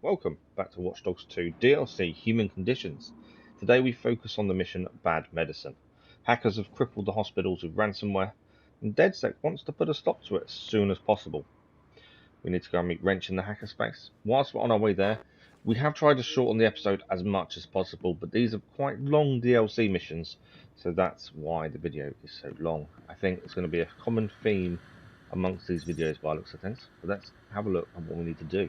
welcome back to Watch Dogs 2 DLC Human Conditions. Today we focus on the mission Bad Medicine. Hackers have crippled the hospitals with ransomware, and DedSec wants to put a stop to it as soon as possible. We need to go and meet Wrench in the hackerspace. Whilst we're on our way there, we have tried to shorten the episode as much as possible, but these are quite long DLC missions, so that's why the video is so long. I think it's going to be a common theme amongst these videos by the looks of things, but let's have a look at what we need to do.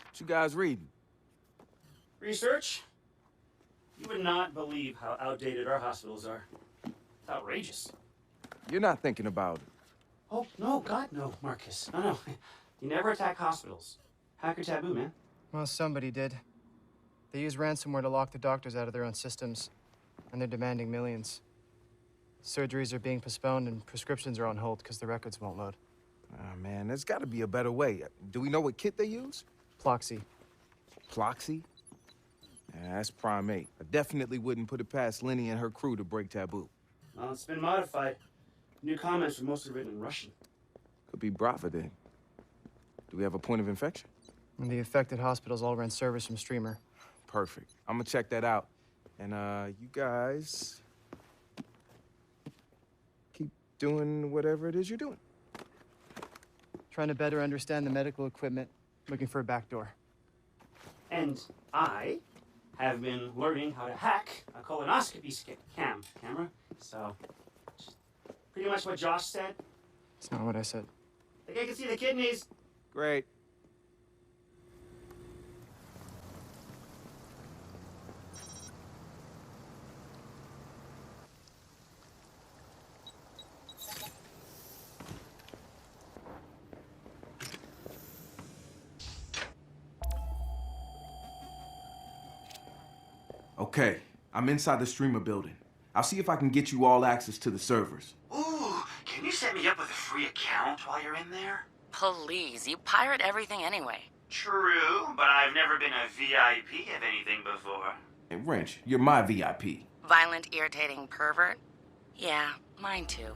What you guys reading? Research? You would not believe how outdated our hospitals are. It's outrageous. You're not thinking about it. Oh, no, God, no, Marcus. No. You never attack hospitals. Hacker taboo, man. Well, somebody did. They use ransomware to lock the doctors out of their own systems, and they're demanding millions. Surgeries are being postponed, and prescriptions are on hold because the records won't load. Ah, man, there's got to be a better way. Do we know what kit they use? Ploxy. Ploxy? Yeah, that's prime 8. I definitely wouldn't put it past Lenny and her crew to break taboo. Well, it's been modified. New comments are mostly written in Russian. Could be Brava then. Do we have a point of infection? And the affected hospitals all rent servers from Streamer. Perfect. I'm gonna check that out. And, you guys keep doing whatever it is you're doing. Trying to better understand the medical equipment, looking for a backdoor. And I have been learning how to hack a colonoscopy camera. So, pretty much what Josh said. It's not what I said. Like I can see the kidneys. Great. Okay, I'm inside the streamer building. I'll see if I can get you all access to the servers. Ooh, can you set me up with a free account while you're in there? Please, you pirate everything anyway. True, but I've never been a VIP of anything before. And Wrench, you're my VIP. Violent, irritating pervert? Yeah, mine too.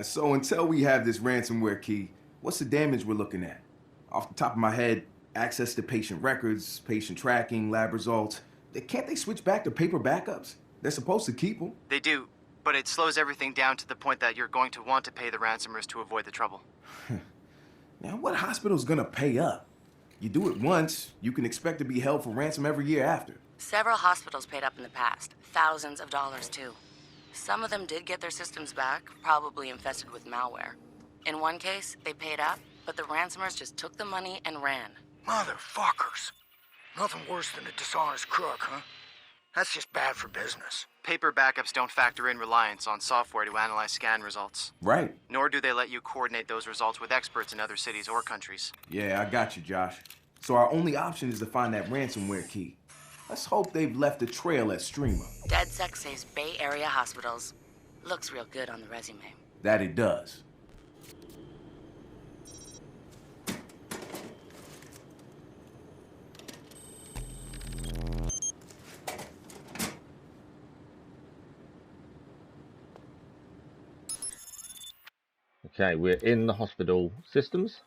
So until we have this ransomware key, what's the damage we're looking at? Off the top of my head, access to patient records, patient tracking, lab results. Can't they switch back to paper backups? They're supposed to keep them. They do, but it slows everything down to the point that you're going to want to pay the ransomers to avoid the trouble. Now, what hospital's gonna pay up? You do it once, you can expect to be held for ransom every year after. Several hospitals paid up in the past, thousands of dollars too. Some of them did get their systems back, probably infested with malware. In one case, they paid up, but the ransomers just took the money and ran. Motherfuckers. Nothing worse than a dishonest crook, huh? That's just bad for business. Paper backups don't factor in reliance on software to analyze scan results. Right. Nor do they let you coordinate those results with experts in other cities or countries. Yeah, I got you, Josh. So our only option is to find that ransomware key. Let's hope they've left a trail at Streamer. DedSec saves Bay Area hospitals. Looks real good on the resume. That it does. Okay, we're in the hospital systems.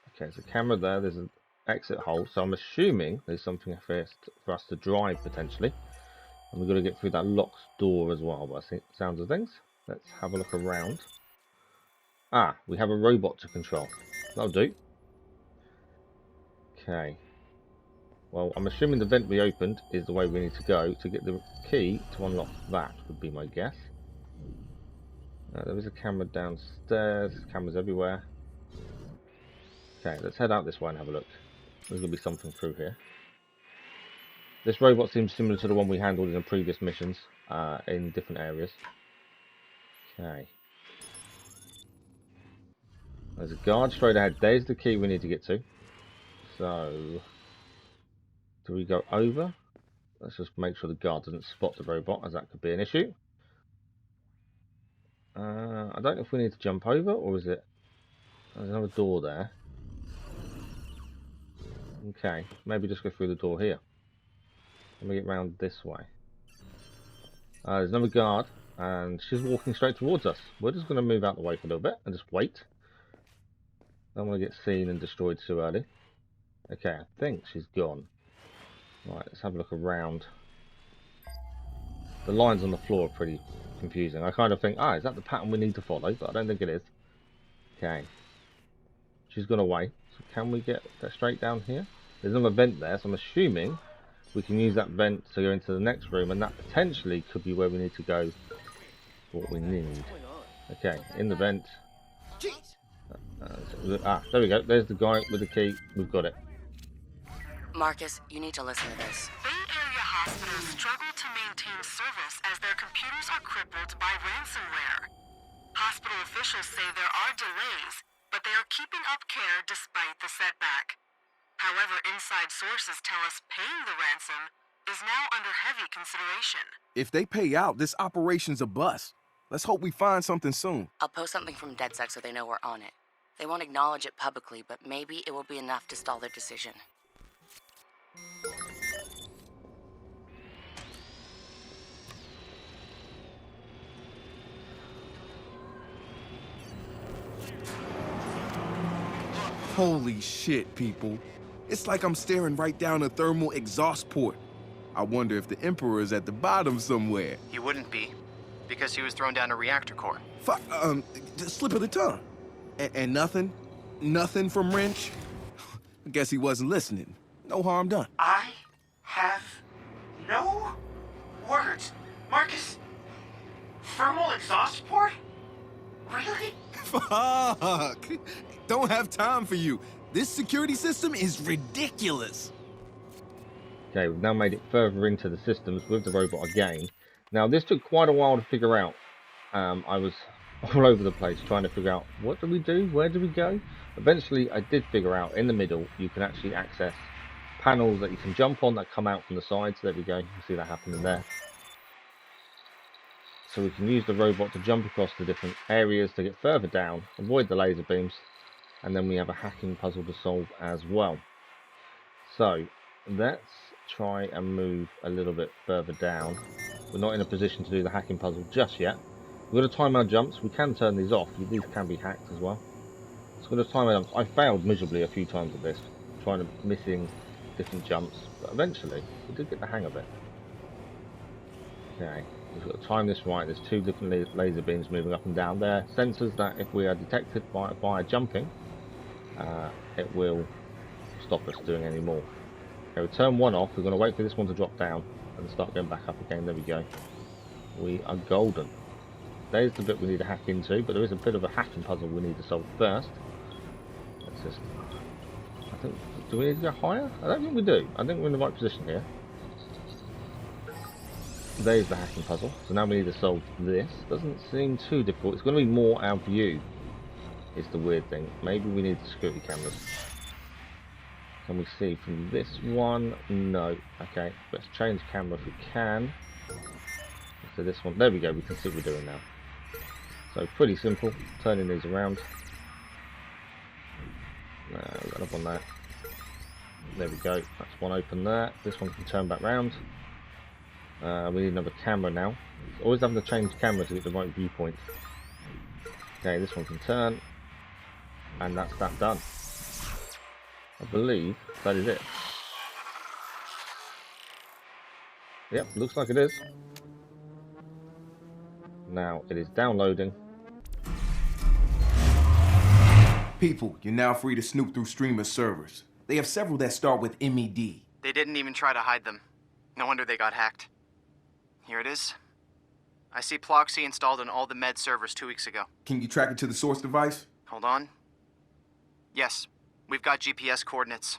Okay, there's a camera there, there's an exit hole, so I'm assuming there's something for us to drive potentially. And we've got to get through that locked door as well, by the sounds of things. Let's have a look around. Ah, we have a robot to control. That'll do. Okay. Well, I'm assuming the vent we opened is the way we need to go to get the key to unlock that, would be my guess. There is a camera downstairs, cameras everywhere. Okay, let's head out this way and have a look. There's going to be something through here. This robot seems similar to the one we handled in the previous missions, in different areas. Okay. There's a guard straight ahead. There's the key we need to get to. So, do we go over? Let's just make sure the guard doesn't spot the robot, as that could be an issue. I don't know if we need to jump over, or is it... There's another door there. Okay, maybe just go through the door here. Let me get round this way. There's another guard, and she's walking straight towards us. We're just going to move out the way for a little bit and just wait. Don't want to get seen and destroyed too early. Okay, I think she's gone. Right, let's have a look around. The lines on the floor are pretty confusing. I kind of think, is that the pattern we need to follow? But I don't think it is. Okay. She's gone away. So can we get that straight down here? There's another vent there, so I'm assuming we can use that vent to go into the next room, and that potentially could be where we need to go for what we need. Okay, in the vent. There we go. There's the guy with the key. We've got it. Marcus, you need to listen to this. Bay Area hospitals struggle to maintain service as their computers are crippled by ransomware. Hospital officials say there are delays, but they are keeping up care despite the setback. However, inside sources tell us paying the ransom is now under heavy consideration. If they pay out, this operation's a bust. Let's hope we find something soon. I'll post something from DedSec so they know we're on it. They won't acknowledge it publicly, but maybe it will be enough to stall their decision. Holy shit, people. It's like I'm staring right down a thermal exhaust port. I wonder if the Emperor is at the bottom somewhere. He wouldn't be, because he was thrown down a reactor core. Fuck, the slip of the tongue. And nothing? Nothing from Wrench? I guess he wasn't listening. No harm done. I have no words. Marcus, thermal exhaust port? Really? Fuck! Don't have time for you. This security system is ridiculous. Okay, we've now made it further into the systems with the robot again. Now, this took quite a while to figure out. I was all over the place trying to figure out what do we do, where do we go. Eventually, I did figure out in the middle you can actually access panels that you can jump on that come out from the sides. There we go. You can see that happening there. So we can use the robot to jump across the different areas to get further down, avoid the laser beams, and then we have a hacking puzzle to solve as well. So let's try and move a little bit further down. We're not in a position to do the hacking puzzle just yet. We're going to time our jumps. We can turn these off. These can be hacked as well. So we're going to time our jumps. I failed miserably a few times at this, trying to missing different jumps, but eventually we did get the hang of it. Okay, we've got to time this right. There's two different laser beams moving up and down there. Sensors that if we are detected by jumping, it will stop us doing any more. Okay, we turn one off. We're going to wait for this one to drop down and start going back up again. There we go. We are golden. There's the bit we need to hack into, but there is a bit of a hacking puzzle we need to solve first. Let's just... I think... Do we need to go higher? I don't think we do. I think we're in the right position here. There's the hacking puzzle. So now we need to solve this. Doesn't seem too difficult. It's going to be more our view. Is the weird thing. Maybe we need the security cameras. Can we see from this one? No. Okay, let's change camera if we can. So this one, there we go, we can see what we're doing now. So pretty simple, turning these around. Run up on that. There we go, that's one open there. This one can turn back round. We need another camera now. Always having to change camera to get the right viewpoint. Okay, this one can turn. And that's that done. I believe that is it. Yep, looks like it is. Now it is downloading. People, you're now free to snoop through streamer servers. They have several that start with MED. They didn't even try to hide them. No wonder they got hacked. Here it is. I see Ploxy installed on all the med servers 2 weeks ago. Can you track it to the source device? Hold on. Yes, we've got GPS coordinates.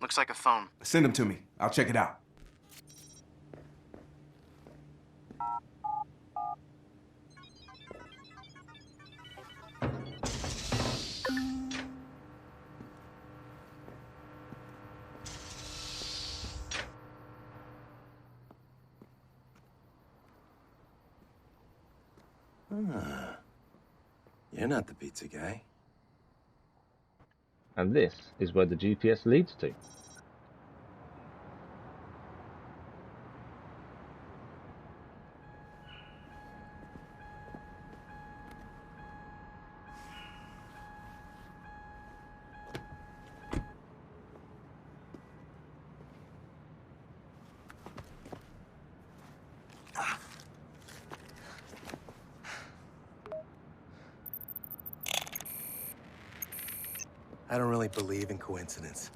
Looks like a phone. Send them to me. I'll check it out. You're not the pizza guy. And this is where the GPS leads to. I don't really believe in coincidence.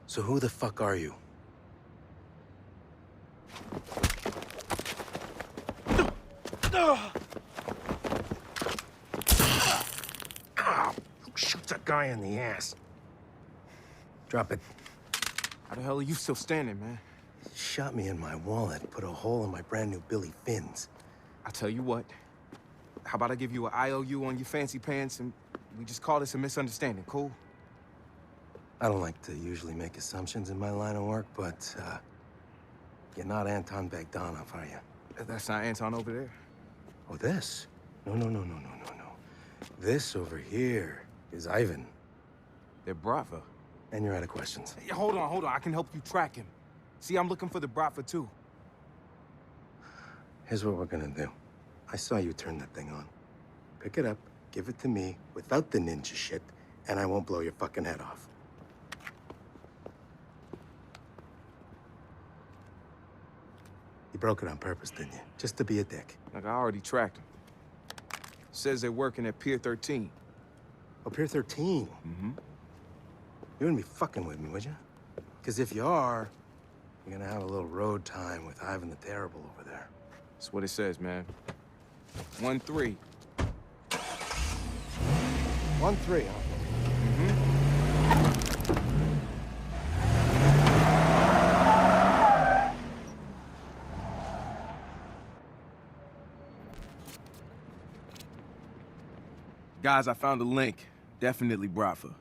So who the fuck are you? Who shoots a guy in the ass? Drop it. How the hell are you still standing, man? Shot me in my wallet, put a hole in my brand new Billy Fins. I'll tell you what. How about I give you an IOU on your fancy pants and we just call this a misunderstanding, cool? I don't like to usually make assumptions in my line of work, but, you're not Anton Bogdanov, are you? That's not Anton over there. Oh, this? No. This over here is Ivan. They're Bratva. And you're out of questions. Hey, hold on. I can help you track him. See, I'm looking for the Bratva, too. Here's what we're gonna do. I saw you turn that thing on. Pick it up, give it to me without the ninja shit, and I won't blow your fucking head off. You broke it on purpose, didn't you? Just to be a dick. Like, I already tracked him. Says they're working at Pier 13. Oh, Pier 13? Mm-hmm. You wouldn't be fucking with me, would you? Because if you are, you're gonna have a little road time with Ivan the Terrible over there. That's what it says, man. 1-3. 1-3, huh? Guys, I found a link. Definitely Bratva.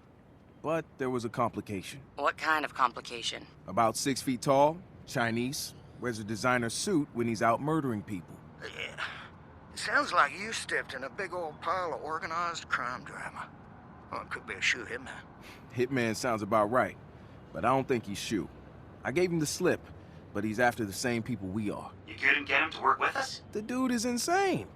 But there was a complication. What kind of complication? About 6 feet tall, Chinese, wears a designer suit when he's out murdering people. Yeah. It sounds like you stepped in a big old pile of organized crime drama. Well, it could be a shoe hitman. Hitman sounds about right, but I don't think he's Shu. I gave him the slip, but he's after the same people we are. You couldn't get him to work with us? The dude is insane.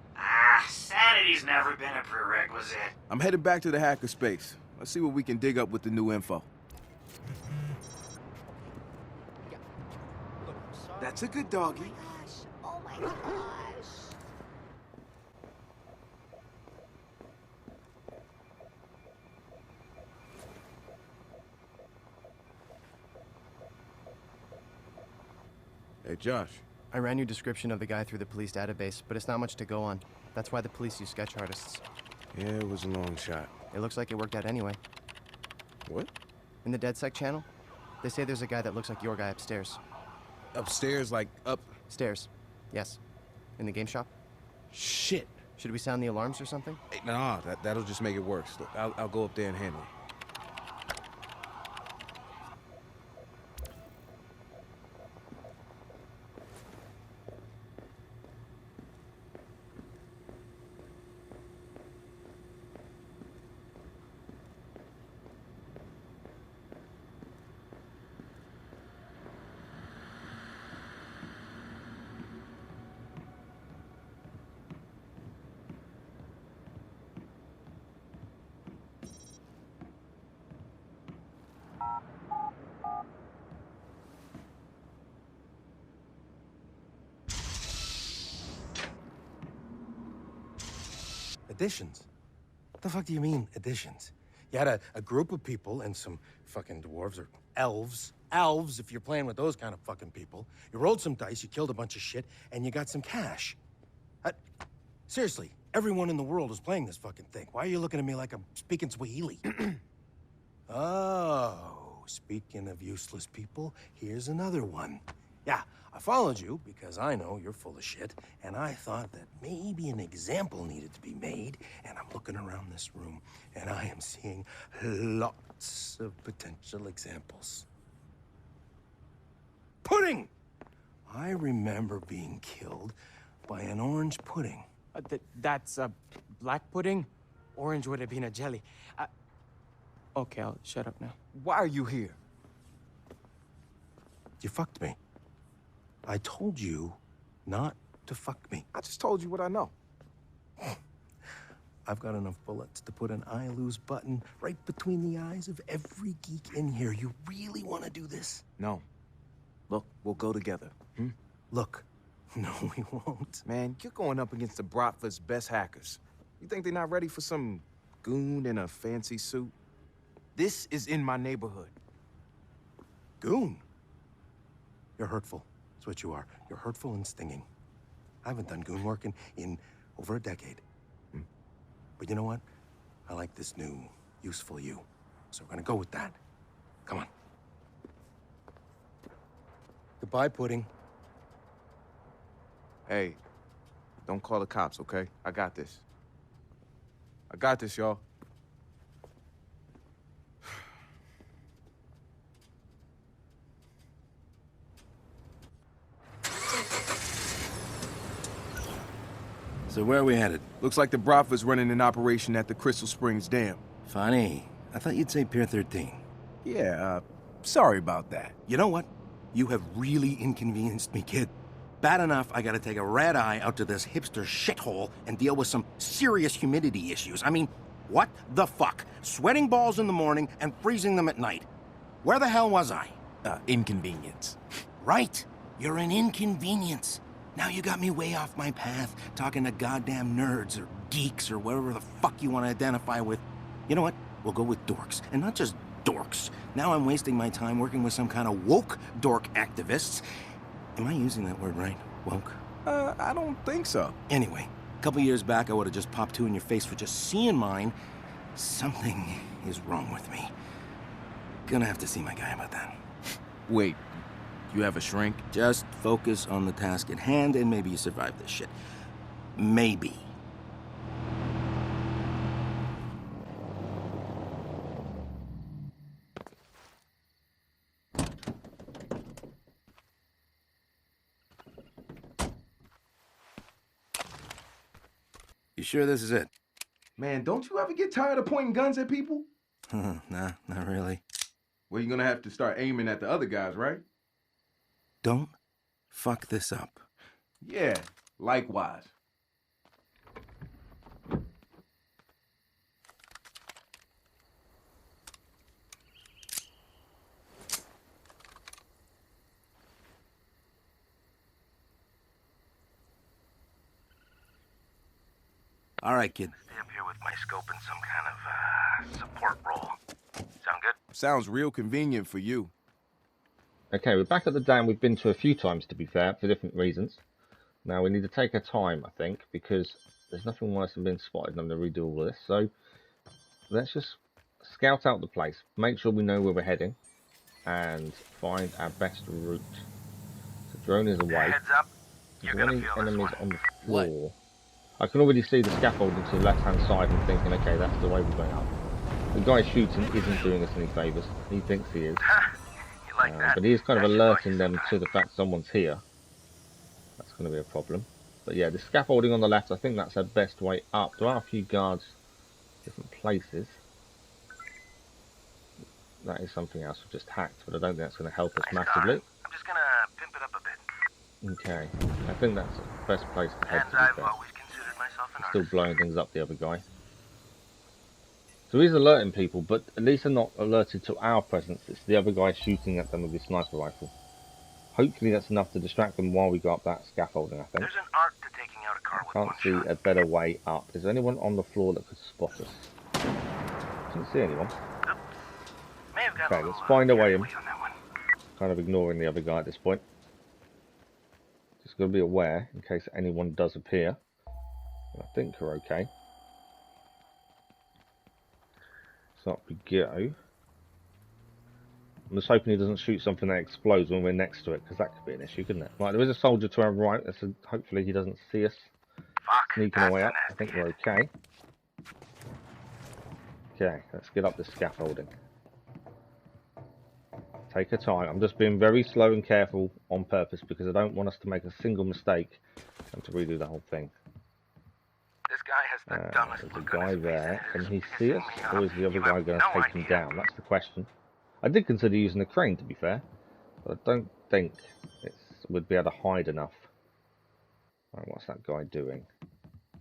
Sanity's never been a prerequisite. I'm headed back to the hacker space. Let's see what we can dig up with the new info. That's a good doggy. Oh my gosh. Hey, Josh. I ran your description of the guy through the police database, but it's not much to go on. That's why the police use sketch artists. Yeah, it was a long shot. It looks like it worked out anyway. What? In the DedSec channel, they say there's a guy that looks like your guy upstairs. Upstairs, like up? Stairs. Yes. In the game shop. Shit. Should we sound the alarms or something? Hey, nah, that'll just make it worse. Look, I'll go up there and handle it. Additions? What the fuck do you mean, additions? You had a group of people and some fucking dwarves or elves. Elves, if you're playing with those kind of fucking people. You rolled some dice, you killed a bunch of shit, and you got some cash. Seriously, everyone in the world is playing this fucking thing. Why are you looking at me like I'm speaking Swahili? Oh, speaking of useless people, here's another one. Yeah, I followed you because I know you're full of shit, and I thought that maybe an example needed to be made, and I'm looking around this room, and I am seeing lots of potential examples. Pudding! I remember being killed by an orange pudding. That's black pudding? Orange would have been a jelly. Okay, I'll shut up now. Why are you here? You fucked me. I told you not to fuck me. I just told you what I know. I've got enough bullets to put an I lose button right between the eyes of every geek in here. You really want to do this? No. Look, we'll go together. Look, no, we won't. Man, you're going up against the Bratva's best hackers. You think they're not ready for some goon in a fancy suit? This is in my neighborhood. Goon. You're hurtful. That's what you are. You're hurtful and stinging. I haven't done goon work in over a decade. But you know what? I like this new, useful you. So we're gonna go with that. Come on. Goodbye, Pudding. Hey, don't call the cops, okay? I got this. I got this, y'all. So where are we headed? Looks like the Bratva's running an operation at the Crystal Springs Dam. Funny. I thought you'd say Pier 13. Yeah, sorry about that. You know what? You have really inconvenienced me, kid. Bad enough I gotta take a red eye out to this hipster shithole and deal with some serious humidity issues. I mean, what the fuck? Sweating balls in the morning and freezing them at night. Where the hell was I? Inconvenience. Right. You're an inconvenience. Now you got me way off my path, talking to goddamn nerds or geeks or whatever the fuck you want to identify with. You know what? We'll go with dorks. And not just dorks. Now I'm wasting my time working with some kind of woke dork activists. Am I using that word right? Woke? I don't think so. Anyway, a couple years back I would have just popped two in your face for just seeing mine. Something is wrong with me. Gonna have to see my guy about that. Wait, you have a shrink? Just focus on the task at hand and maybe you survive this shit. Maybe. You sure this is it? Man, don't you ever get tired of pointing guns at people? Nah, not really. Well, you're gonna have to start aiming at the other guys, right? Don't fuck this up. Yeah, likewise. All right, kid. Stay up here with my scope and some kind of support role. Sound good? Sounds real convenient for you. Okay, we're back at the dam. We've been to a few times, to be fair, for different reasons. Now we need to take our time, I think, because there's nothing worse than being spotted and having to redo all of this. So let's just scout out the place, make sure we know where we're heading, and find our best route. The drone is away. Heads up. You're gonna feel enemies this one. on the floor. I can already see the scaffolding to the left-hand side and thinking, okay, that's the way we're going up. The guy shooting isn't doing us any favours. He thinks he is. You like that? But he is kind of alerting them to the fact someone's here. That's going to be a problem. But yeah, the scaffolding on the left, I think that's our best way up. There are a few guards, different places. That is something else we've just hacked, but I don't think that's going to help us massively. I'm just gonna pimp it up a bit. Okay, I think that's the best place to head, to be I've fair. always considered myself an Still artist. blowing things up, the other guy. So he's alerting people, but at least they're not alerted to our presence. It's the other guy shooting at them with his sniper rifle. Hopefully that's enough to distract them while we go up that scaffolding, I think. There's an art to taking out a car with Can't one see shot. a better way up. Is there anyone on the floor that could spot us? Can't see anyone. May have got Okay, a let's little, find a way in. carefully on that one. Kind of ignoring the other guy at this point. Just got to be aware in case anyone does appear. I think we're okay. So up we go. I'm just hoping he doesn't shoot something that explodes when we're next to it, because that could be an issue, couldn't it? Right, there is a soldier to our right. Hopefully he doesn't see us sneaking our way up. I think we're okay. Okay, let's get up this scaffolding. Take your time. I'm just being very slow and careful on purpose because I don't want us to make a single mistake and to redo the whole thing. This guy has the dumbest There's a look on guy his face there. that Can is he pissing see us, me or off. is the other You guy have going to no take him idea. down? That's the question. I did consider using a crane, to be fair, but I don't think we'd be able to hide enough. Right, what's that guy doing?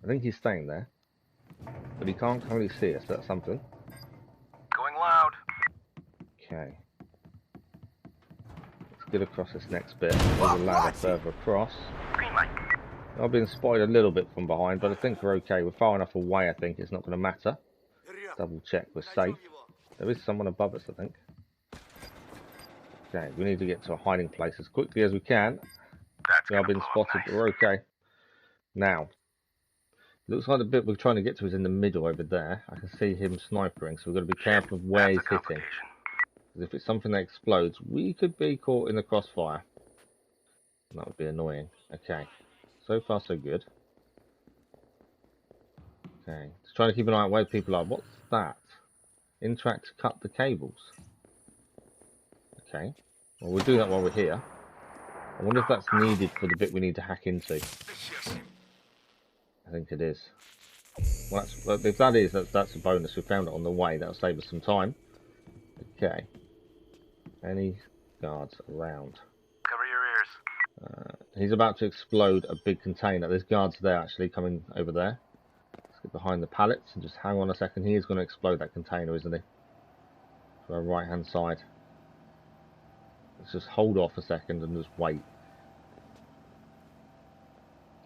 I think he's staying there, but he can't currently see us. That's something. Going loud. Okay. Let's get across this next bit. There's a ladder further across. Green light. I've been spotted a little bit from behind, but I think we're okay. We're far enough away, I think it's not going to matter. Double check we're safe. There is someone above us, I think. Okay, we need to get to a hiding place as quickly as we can. We are being spotted, but we're okay. Now, looks like the bit we're trying to get to is in the middle over there. I can see him snipering, so we've got to be careful of where he's hitting. Because if it's something that explodes, we could be caught in the crossfire. And that would be annoying. Okay, so far so good. Okay, just trying to keep an eye on where people are. What's that? Interact to cut the cables. Okay, well we'll do that while we're here. I wonder if that's needed for the bit we need to hack into. I think it is. Well, if that is, that's a bonus. We found it on the way. That'll save us some time. Okay. Any guards around? Cover your ears. He's about to explode a big container. There's guards there actually coming over there. Let's get behind the pallets and just hang on a second. He is going to explode that container, isn't he? To our right hand side. Let's just hold off a second and just wait.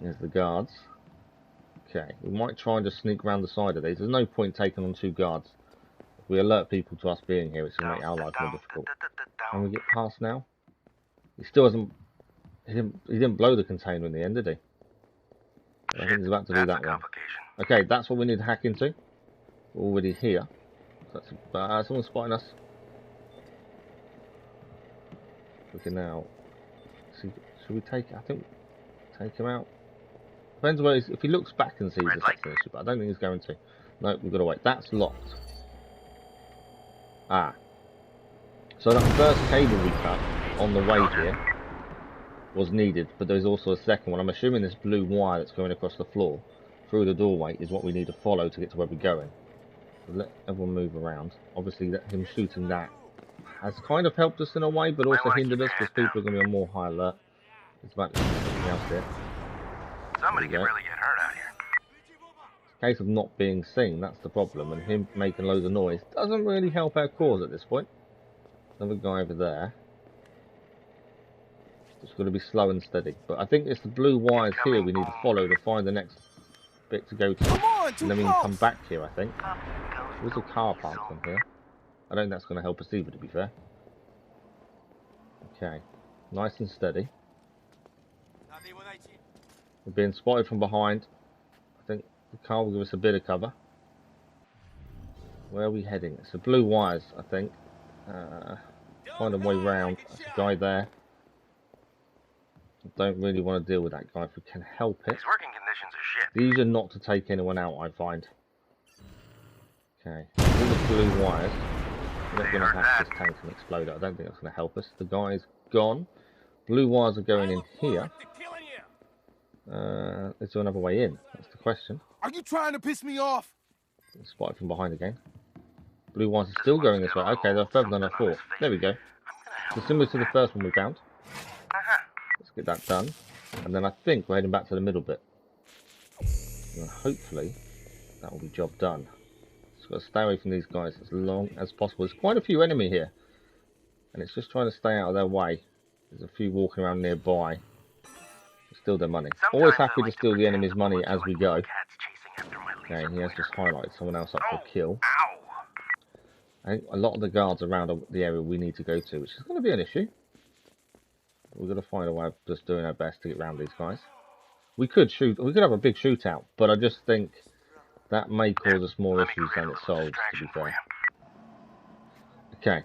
There's the guards. Okay, we might try and just sneak around the side of these. There's no point taking on 2 guards. If we alert people to us being here, it's going to make our life more difficult. Can we get past now? He still hasn't... He didn't blow the container in the end, did he? I think he's about to do that one. Okay, that's what we need to hack into. We're already here. That's someone's spotting us. We can now... See, should we take... I think... Take him out. Depends where he's, if he looks back and sees us, that's an issue, but I don't think he's going to. No, we've got to wait. That's locked. Ah. So that first cable we cut on the way here was needed, but there's also a second one. I'm assuming this blue wire that's going across the floor through the doorway is what we need to follow to get to where we're going. So let everyone move around. Obviously, him shooting that has kind of helped us in a way, but also hindered us because people are going to be on more high alert. It's about to be something else here. Somebody can really get hurt out here. It's a case of not being seen, that's the problem, and him making loads of noise doesn't really help our cause at this point. Another guy over there. Just got to be slow and steady. But I think it's the blue wires here we need to follow to find the next bit to go to. And then we can come back here, I think. There's a car parked on here. I don't think that's going to help us either, to be fair. Okay. Nice and steady. We're being spotted from behind. I think the car will give us a bit of cover. Where are we heading? It's the blue wires, I think. Find a way round. There's a guy there. I don't really want to deal with that guy if we can help it. These working conditions are shit. These are not to take anyone out, I find. Okay. All the blue wires. We're not going to have this tank and explode it. I don't think that's going to help us. The guy's gone. Blue wires are going in here. Is there another way in? That's the question. Are you trying to piss me off? Spotted from behind again. Blue ones are still going this way. Okay, they're further than I thought. There we go. So similar to the first one we found. Let's get that done. And then I think we're heading back to the middle bit. And hopefully that will be job done. Just got to stay away from these guys as long as possible. There's quite a few enemy here. And it's just trying to stay out of their way. There's a few walking around nearby. Steal their money. Always happy to steal the enemy's money as we go. Okay, he has just highlighted someone else up for a kill. I think a lot of the guards around the area we need to go to, which is going to be an issue. We're going to find a way of just doing our best to get around these guys. We could shoot, we could have a big shootout, but I just think that may cause us more issues than it solves, to be fair. Okay.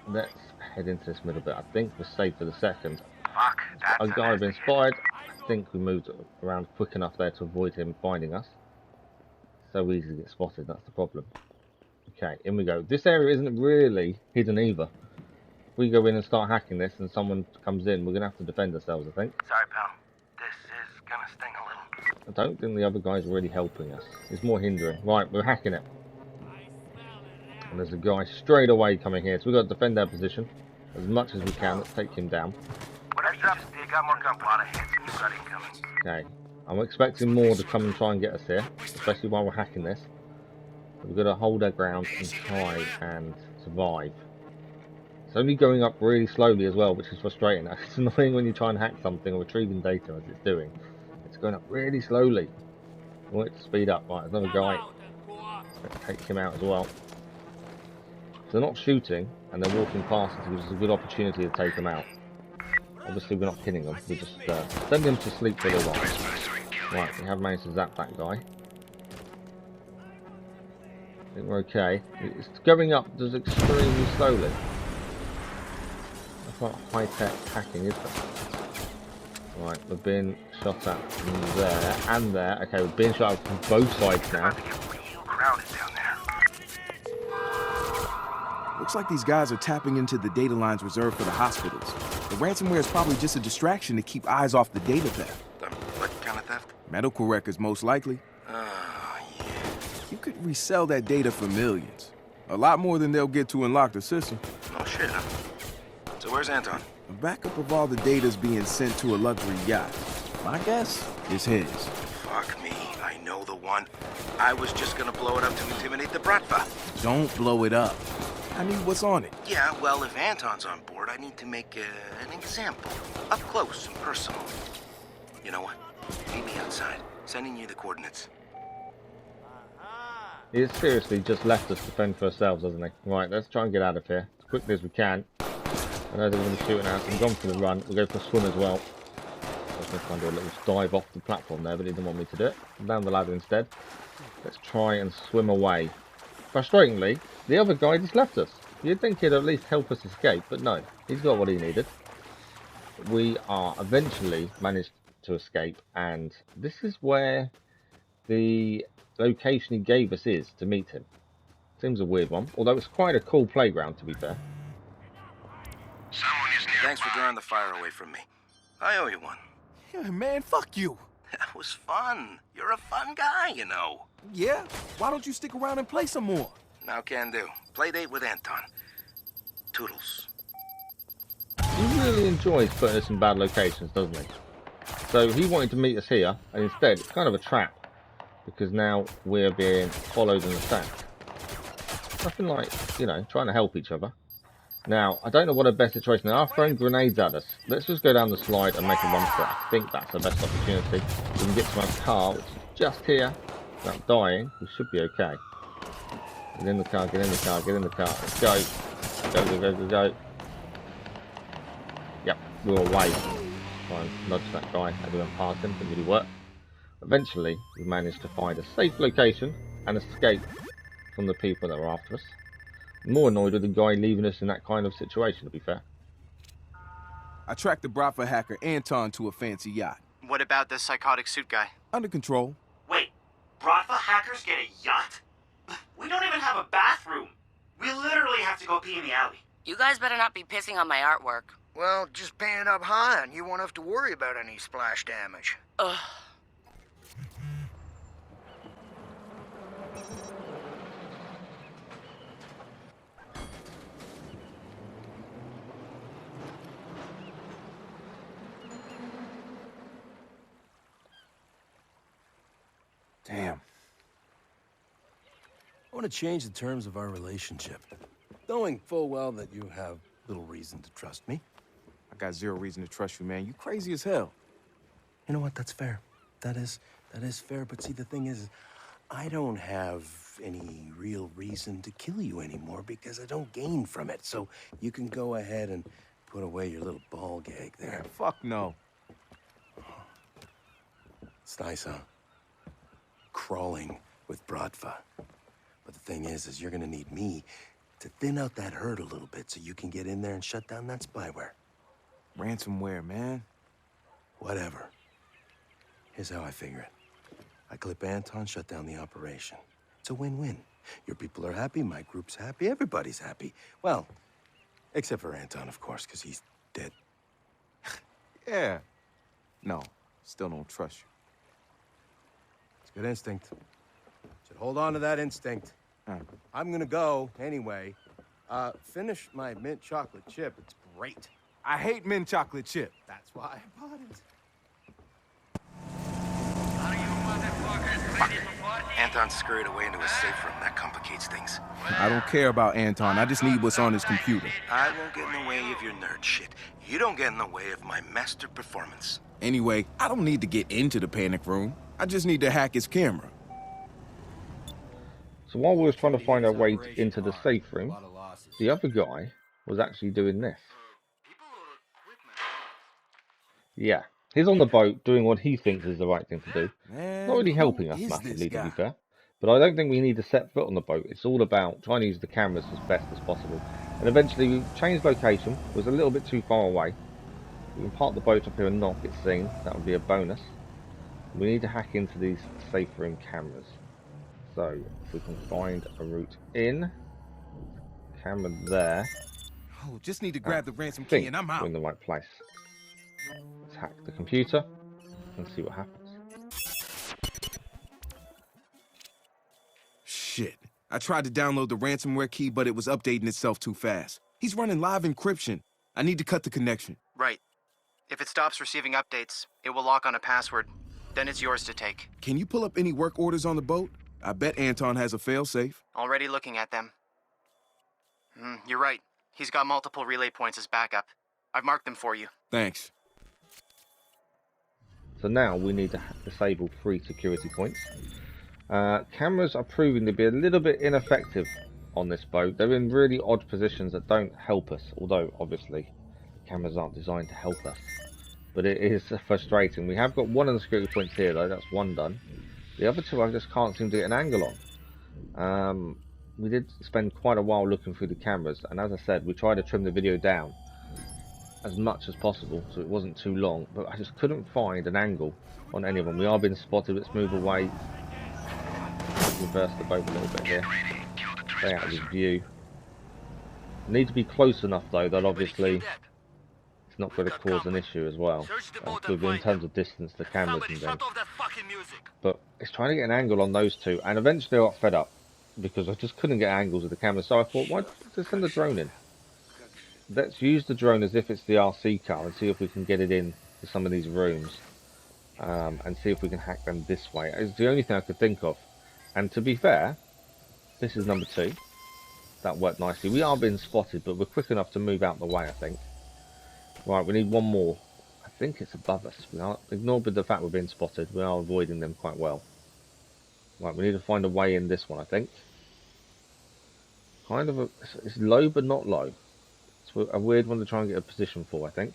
Let's head into this middle bit. I think we're safe for the second. A guy has been spotted. I think we moved around quick enough there to avoid him finding us. So easy to get spotted, that's the problem. Okay, in we go. This area isn't really hidden either. If we go in and start hacking this and someone comes in, we're going to have to defend ourselves, I think. Sorry, pal. This is going to sting a little. I don't think the other guy's really helping us. It's more hindering. Right, we're hacking it. And there's a guy straight away coming here, so we've got to defend our position as much as we can. Let's take him down. Whatever you just did, got more gun, a lot of hits, and you got incoming. Okay, I'm expecting more to come and try and get us here, especially while we're hacking this. We've got to hold our ground and try and survive. It's only going up really slowly as well, which is frustrating. It's annoying when you try and hack something or retrieving data as it's doing. It's going up really slowly. I want it to speed up. Right, there's another guy. Let's take him out as well. They're not shooting, and they're walking past us, which is a good opportunity to take them out. Obviously, we're not killing them. We just send them to sleep for a little while. Right, we have managed to zap that guy. I think we're okay. It's going up just extremely slowly. That's not high-tech hacking, is it? Right, we're being shot at from there and there. Okay, we're being shot at from both sides now. Looks like these guys are tapping into the data lines reserved for the hospitals. The ransomware is probably just a distraction to keep eyes off the data theft. What kind of theft? Medical records, most likely. Oh, yeah. You could resell that data for millions. A lot more than they'll get to unlock the system. Oh, shit, huh? So where's Anton? A backup of all the data's being sent to a luxury yacht. My guess is his. Fuck me, I know the one. I was just gonna blow it up to intimidate the Bratva. Don't blow it up. I need what's on it. Yeah, well, if Anton's on board, I need to make an example. Up close and personal. You know what? Meet me outside. Sending you the coordinates. He has seriously just left us to fend for ourselves, hasn't he? Right, let's try and get out of here as quickly as we can. I know they're going to be shooting at us. I'm gone for the run. We'll go for a swim as well. I was going to try and do a little dive off the platform there, but he didn't want me to do it. I'm down the ladder instead. Let's try and swim away. Frustratingly, the other guy just left us. You'd think he'd at least help us escape, but no. He's got what he needed. We are eventually managed to escape, and this is where the location he gave us is to meet him. Seems a weird one, although it's quite a cool playground, to be fair. Thanks for drawing the fire away from me. I owe you one. Yeah, man, fuck you. That was fun. You're a fun guy, you know. Yeah? Why don't you stick around and play some more? Now can do. Play date with Anton. Toodles. He really enjoys putting us in bad locations, doesn't he? So he wanted to meet us here, and instead it's kind of a trap, because now we're being followed and attacked. Nothing like, you know, trying to help each other. Now, I don't know what a best situation. They are throwing grenades at us. Let's just go down the slide and make a run for it. I think that's the best opportunity. We can get to my car, which is just here. Without dying, we should be okay. Get in the car, get in the car, get in the car. Let's go. Go, go, go, go, go. Yep, we were away. Try and nudge that guy as we went past him. Didn't really work. Eventually, we managed to find a safe location and escape from the people that were after us. More annoyed with the guy leaving us in that kind of situation, to be fair. I tracked the Bratva hacker Anton to a fancy yacht. What about the psychotic suit guy? Under control. Wait, Bratva hackers get a yacht? We don't even have a bathroom. We literally have to go pee in the alley. You guys better not be pissing on my artwork. Well, just paint it up high and you won't have to worry about any splash damage. Ugh. Damn. I want to change the terms of our relationship, knowing full well that you have little reason to trust me. I got zero reason to trust you, man. You crazy as hell. You know what? That's fair. That is fair. But see, the thing is, I don't have any real reason to kill you anymore because I don't gain from it. So you can go ahead and put away your little ball gag there. Fuck no. It's nice, huh? Crawling with Bratva. But the thing is you're gonna need me to thin out that herd a little bit so you can get in there and shut down that spyware. Ransomware, man. Whatever. Here's how I figure it. I clip Anton, shut down the operation. It's a win-win. Your people are happy, my group's happy, everybody's happy. Well, except for Anton, of course, because he's dead. Yeah. No, still don't trust you. It's good instinct. Should hold on to that instinct. I'm gonna go anyway. Finish my mint chocolate chip. It's great. I hate mint chocolate chip. That's why I bought it. Fuck. Anton's scurried away into a safe room. That complicates things. I don't care about Anton. I just need what's on his computer. I won't get in the way of your nerd shit. You don't get in the way of my master performance. Anyway, I don't need to get into the panic room. I just need to hack his camera. So while we were trying to find our way into the safe room, the other guy was actually doing this. Yeah, he's on the boat doing what he thinks is the right thing to do. Not really helping us massively, to be fair. But I don't think we need to set foot on the boat. It's all about trying to use the cameras as best as possible. And eventually we changed location. It was a little bit too far away. We can park the boat up here and not get seen. That would be a bonus. We need to hack into these safe room cameras. So if we can find a route in. Camera there. Oh, just need to grab the ransom key and I'm out. We're in the right place. Let's hack the computer and see what happens. Shit. I tried to download the ransomware key, but it was updating itself too fast. He's running live encryption. I need to cut the connection. Right. If it stops receiving updates, it will lock on a password. Then it's yours to take. Can you pull up any work orders on the boat? I bet Anton has a failsafe. Already looking at them. You're right. He's got multiple relay points as backup. I've marked them for you. Thanks. So now we need to disable 3 security points. Cameras are proving to be a little bit ineffective on this boat. They're in really odd positions that don't help us, although obviously cameras aren't designed to help us. But it is frustrating. We have got one of the security points here though, that's one done. The other 2 I just can't seem to get an angle on. We did spend quite a while looking through the cameras, and as I said, we tried to trim the video down as much as possible so it wasn't too long, but I just couldn't find an angle on any of them. We are being spotted. Let's move away. Reverse the boat a little bit here. Stay out of his view. Need to be close enough though that obviously it's not going to cause an issue as well. In terms of distance, the cameras and things. But it's trying to get an angle on those 2, and eventually I got fed up because I just couldn't get angles of the camera. So I thought, why just send the drone in? Let's use the drone as if it's the RC car and see if we can get it in to some of these rooms and see if we can hack them this way. It's the only thing I could think of. And to be fair, this is number 2. That worked nicely. We are being spotted, but we're quick enough to move out the way, I think. Right, we need one more. I think it's above us. We are, ignore the fact we're being spotted. We are avoiding them quite well. Right, we need to find a way in this one, I think. Kind of it's low, but not low. It's a weird one to try and get a position for, I think.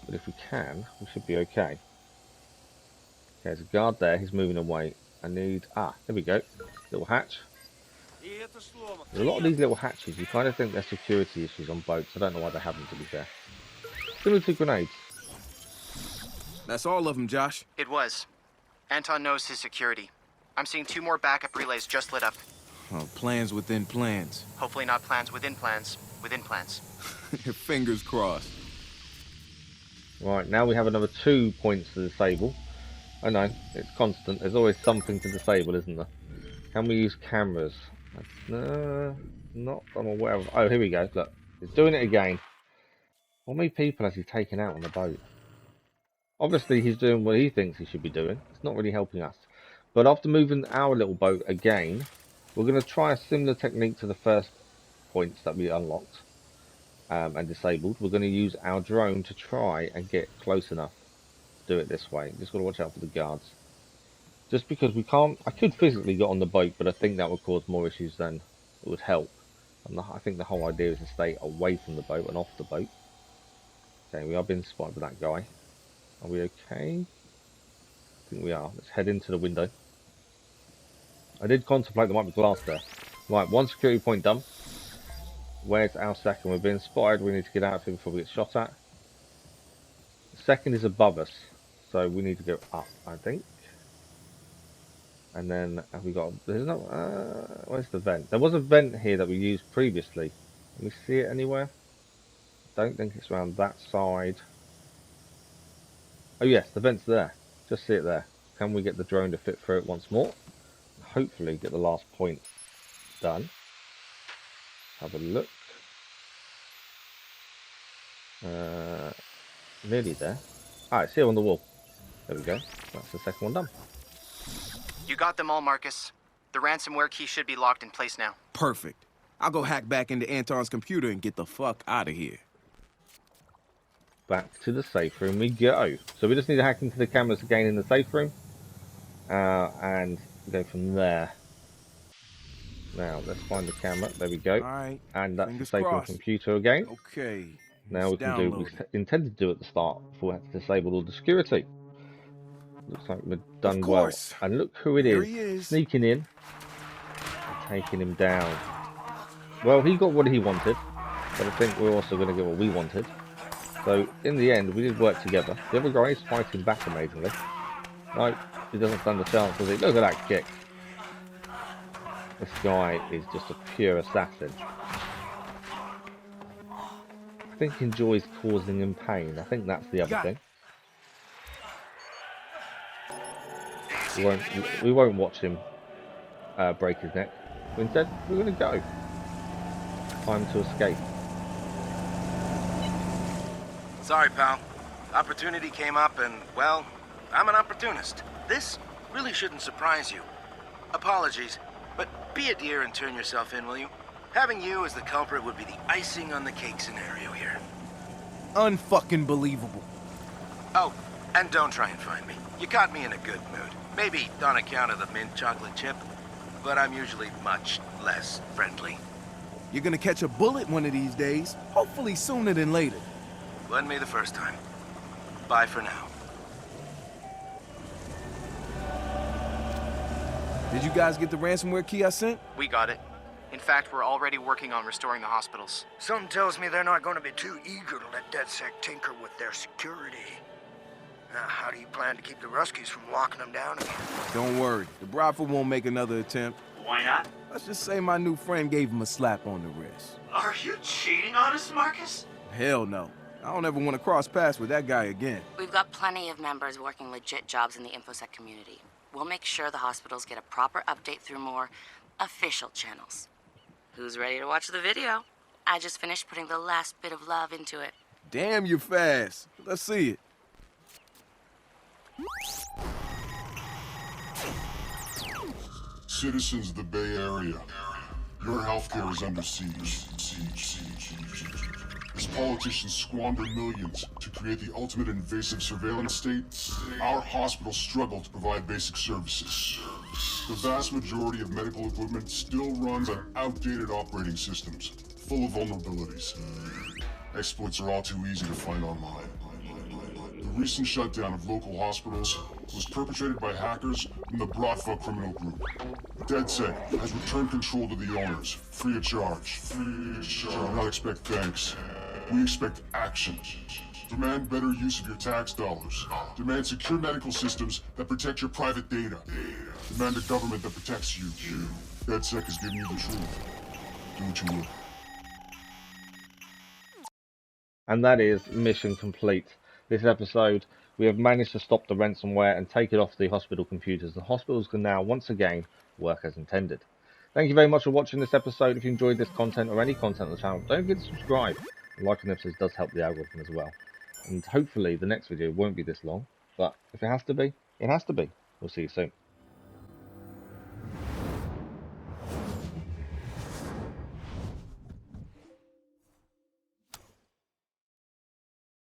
But if we can, we should be okay. Okay, there's a guard there. He's moving away. I need... Ah, there we go. Little hatch. There's a lot of these little hatches. You kind of think they're security issues on boats. I don't know why they have them, to be fair. Similar to grenades. That's all of them, Josh. It was. Anton knows his security. I'm seeing 2 more backup relays just lit up. Oh, plans within plans. Hopefully not plans within plans. Within plans. Fingers crossed. Right, now we have another 2 points to disable. I know, it's constant. There's always something to disable, isn't there? Can we use cameras? Not I'm aware of. Oh, here we go. Look, he's doing it again. How many people has he taken out on the boat? Obviously, he's doing what he thinks he should be doing. It's not really helping us. But after moving our little boat again, we're going to try a similar technique to the first points that we unlocked and disabled. We're going to use our drone to try and get close enough to do it this way. Just got to watch out for the guards. Just because we can't... I could physically get on the boat, but I think that would cause more issues than it would help. And I think the whole idea is to stay away from the boat and off the boat. Okay, we are being spotted by that guy. Are we okay? I think we are. Let's head into the window. I did contemplate there might be glass there. Right, 1 security point done. Where's our second? We're being spotted. We need to get out of here before we get shot at. The second is above us, so we need to go up, I think. And then have we got... There's no... where's the vent? There was a vent here that we used previously. Can we see it anywhere? Don't think it's around that side. Oh yes, the vent's there. Just see it there. Can we get the drone to fit through it once more? Hopefully get the last point done. Have a look. Nearly there. Ah, it's here on the wall. There we go. That's the second one done. You got them all, Marcus. The ransomware key should be locked in place now. Perfect. I'll go hack back into Anton's computer and get the fuck out of here. Back to the safe room we go. So we just need to hack into the cameras again in the safe room. And go from there. Now, let's find the camera. There we go. All right. And that's Fingers disable the crossed. computer again. Okay. Now we it's can do what we downloading. intended to do at the start before we had to disable all the security. Looks like we've Of done well. course. And look who it Here is, he is. sneaking in and taking him down. Well, he got what he wanted, but I think we're also going to get what we wanted. So in the end, we did work together. The other guy is fighting back amazingly. No, he doesn't stand a chance, does he? Look at that kick. This guy is just a pure assassin. I think he enjoys causing him pain. I think that's the other thing. We won't watch him break his neck. Instead, we're going to go. Time to escape. Sorry, pal. Opportunity came up and, well, I'm an opportunist. This really shouldn't surprise you. Apologies, but be a dear and turn yourself in, will you? Having you as the culprit would be the icing on the cake scenario here. Unfucking believable. Oh, and don't try and find me. You caught me in a good mood. Maybe on account of the mint chocolate chip, but I'm usually much less friendly. You're gonna catch a bullet one of these days. Hopefully sooner than later. Wasn't me the first time. Bye for now. Did you guys get the ransomware key I sent? We got it. In fact, we're already working on restoring the hospitals. Something tells me they're not going to be too eager to let DedSec tinker with their security. Now, how do you plan to keep the Ruskies from locking them down again? Don't worry. The Bradford won't make another attempt. Why not? Let's just say my new friend gave him a slap on the wrist. Are you cheating on us, Marcus? Hell no. I don't ever want to cross paths with that guy again. We've got plenty of members working legit jobs in the InfoSec community. We'll make sure the hospitals get a proper update through more official channels. Who's ready to watch the video? I just finished putting the last bit of love into it. Damn, you're fast. Let's see it. Citizens of the Bay Area, your healthcare is under siege. As politicians squander millions to create the ultimate invasive surveillance state, our hospitals struggle to provide basic services. The vast majority of medical equipment still runs on outdated operating systems, full of vulnerabilities. Exploits are all too easy to find online. The recent shutdown of local hospitals was perpetrated by hackers from the Bratva criminal group. DedSec has returned control to the owners, free of charge. Do not expect thanks. We expect action. Demand better use of your tax dollars. Demand secure medical systems that protect your private data. Demand a government that protects you. DedSec has given you the truth. Do what you will. And that is mission complete. This episode, we have managed to stop the ransomware and take it off the hospital computers. The hospitals can now, once again, work as intended. Thank you very much for watching this episode. If you enjoyed this content or any content on the channel, don't forget to subscribe. Liking episodes does help the algorithm as well. And hopefully the next video won't be this long, but if it has to be, it has to be. We'll see you soon.